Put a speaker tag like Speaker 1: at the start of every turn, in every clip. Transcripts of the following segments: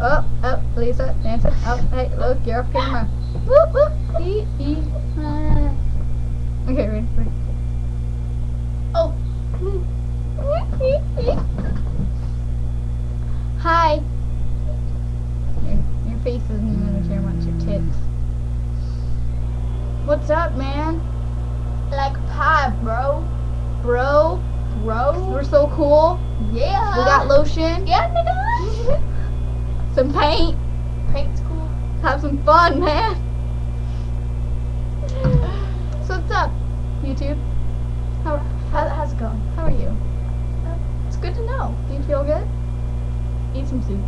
Speaker 1: Oh, oh, Lisa, dancing. Oh, hey, look, you're off camera. Whoop, whoop, Okay, ready?
Speaker 2: Oh.
Speaker 1: Hi. Your face isn't even in the camera, it's your tits. What's up, man?
Speaker 2: Like pie, bro.
Speaker 1: Bro,
Speaker 2: Bro.
Speaker 1: we're so cool.
Speaker 2: Yeah.
Speaker 1: We got lotion,
Speaker 2: Yeah, nigga.
Speaker 1: some paint.
Speaker 2: Paint's cool.
Speaker 1: Have some fun, man. So what's up, YouTube?
Speaker 2: How's it going?
Speaker 1: How are you?
Speaker 2: It's good to know.
Speaker 1: Do you feel good? Eat some soup.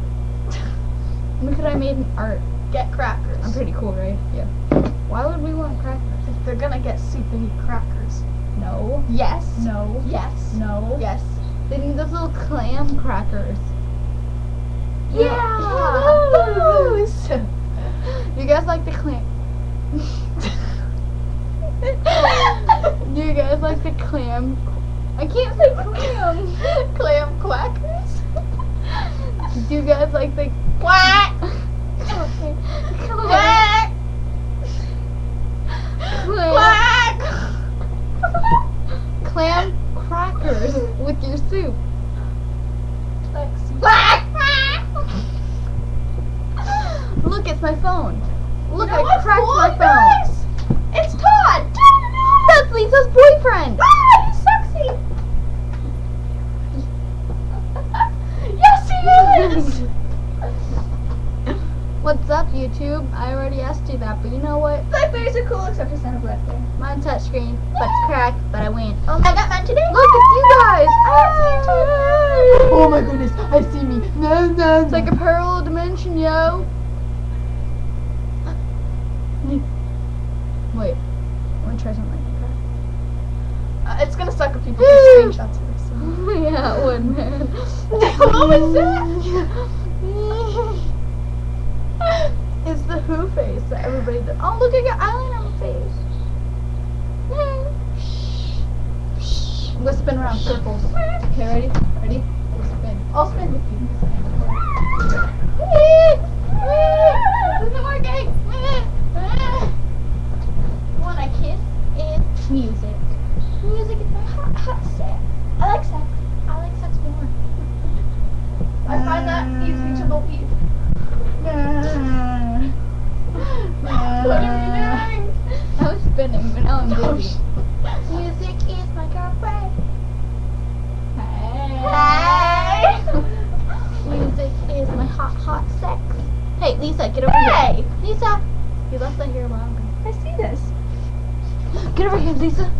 Speaker 1: Look what I made in art.
Speaker 2: Get crackers.
Speaker 1: I'm pretty cool, right? Yeah. Why would we want crackers?
Speaker 2: If they're gonna get soup, they need crackers.
Speaker 1: No.
Speaker 2: Yes.
Speaker 1: No.
Speaker 2: Yes.
Speaker 1: No.
Speaker 2: Yes.
Speaker 1: They need those little clam crackers.
Speaker 2: Yeah. Those.
Speaker 1: You guys like the clam? Do you guys like the clam? I can't say clam.
Speaker 2: Clam quackers.
Speaker 1: Do you guys like the
Speaker 2: Quack.
Speaker 1: okay.
Speaker 2: Quack. Quack.
Speaker 1: Clam crackers with your soup?
Speaker 2: Lexi.
Speaker 1: Quack. Look, it's my phone. Look,
Speaker 2: You know
Speaker 1: I
Speaker 2: what's
Speaker 1: cracked
Speaker 2: cool,
Speaker 1: my phone.
Speaker 2: guys? It's Todd.
Speaker 1: That's Lisa's boyfriend.
Speaker 2: Ah, he's sexy. Yes, he is.
Speaker 1: What's up, YouTube? I already asked you that, but you know what?
Speaker 2: Blackberries are cool except for Santa Blackberry.
Speaker 1: Mine's touchscreen, but it's cracked, but I win. Oh,
Speaker 2: I got mine today.
Speaker 1: look, it's you guys.
Speaker 2: Oh my goodness, I see me. No, no.
Speaker 1: It's like a parallel dimension, yo. Wait, I want to try something like
Speaker 2: It's gonna suck if people take screenshots of this.
Speaker 1: that. Yeah, it would, man.
Speaker 2: What was that?
Speaker 1: It's the Who face that everybody does. Oh, look, I got eyeliner on my face. Let's spin around circles. Okay, ready? Ready? Let's spin.
Speaker 2: I'll spin with you.
Speaker 1: This isn't working.
Speaker 2: When I kiss is music. Music is my hot, hot sex. I like sex. I like sex more. I find that easy to believe. What are we doing?
Speaker 1: I was spinning, but now I'm dizzy.
Speaker 2: Music is my girlfriend.
Speaker 1: Hey.
Speaker 2: Music is my hot, hot sex.
Speaker 1: Hey, Lisa, get over
Speaker 2: Hey!
Speaker 1: here. Lisa, you left that here longer.
Speaker 2: I see this.
Speaker 1: Get over here, Lisa.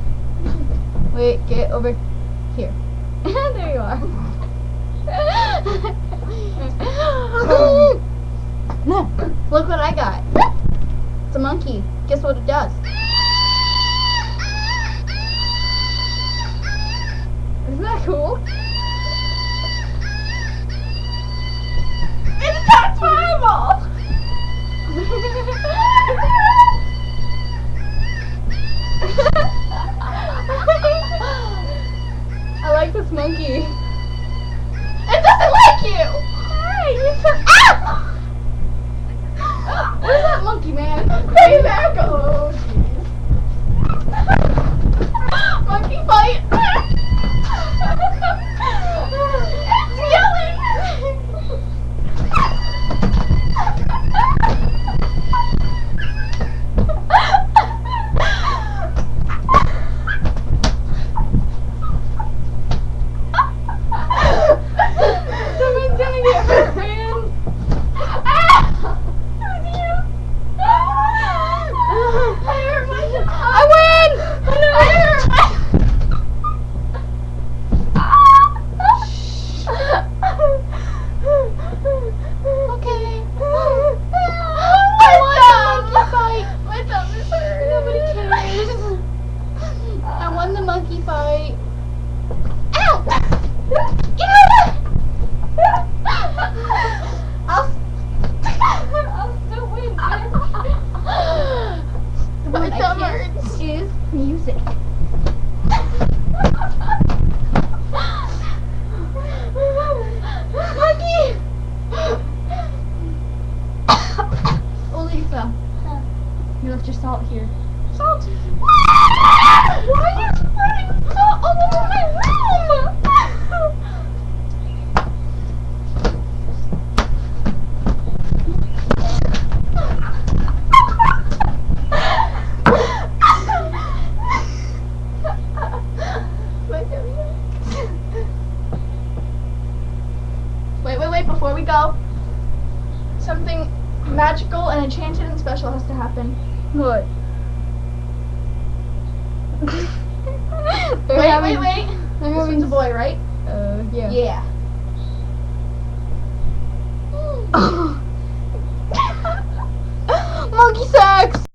Speaker 1: Wait, get over here. There you are. No, look what I got. It's a monkey. Guess what it does? Isn't that cool?
Speaker 2: It's that fireball!
Speaker 1: I like this monkey.
Speaker 2: It doesn't like you!
Speaker 1: Hey, you Where's that monkey, man?
Speaker 2: Bring back! Oh, jeez. Monkey fight! It's yelling!
Speaker 1: Someone's gonna get hurt, man.
Speaker 2: left your salt here. Salt! Why are you spreading salt all over my room? Wait, before we go, something magical and enchanted and special has to happen.
Speaker 1: What?
Speaker 2: Wait.
Speaker 1: They're
Speaker 2: This
Speaker 1: having
Speaker 2: one's a boy, right?
Speaker 1: Yeah.
Speaker 2: Yeah.
Speaker 1: Monkey sex!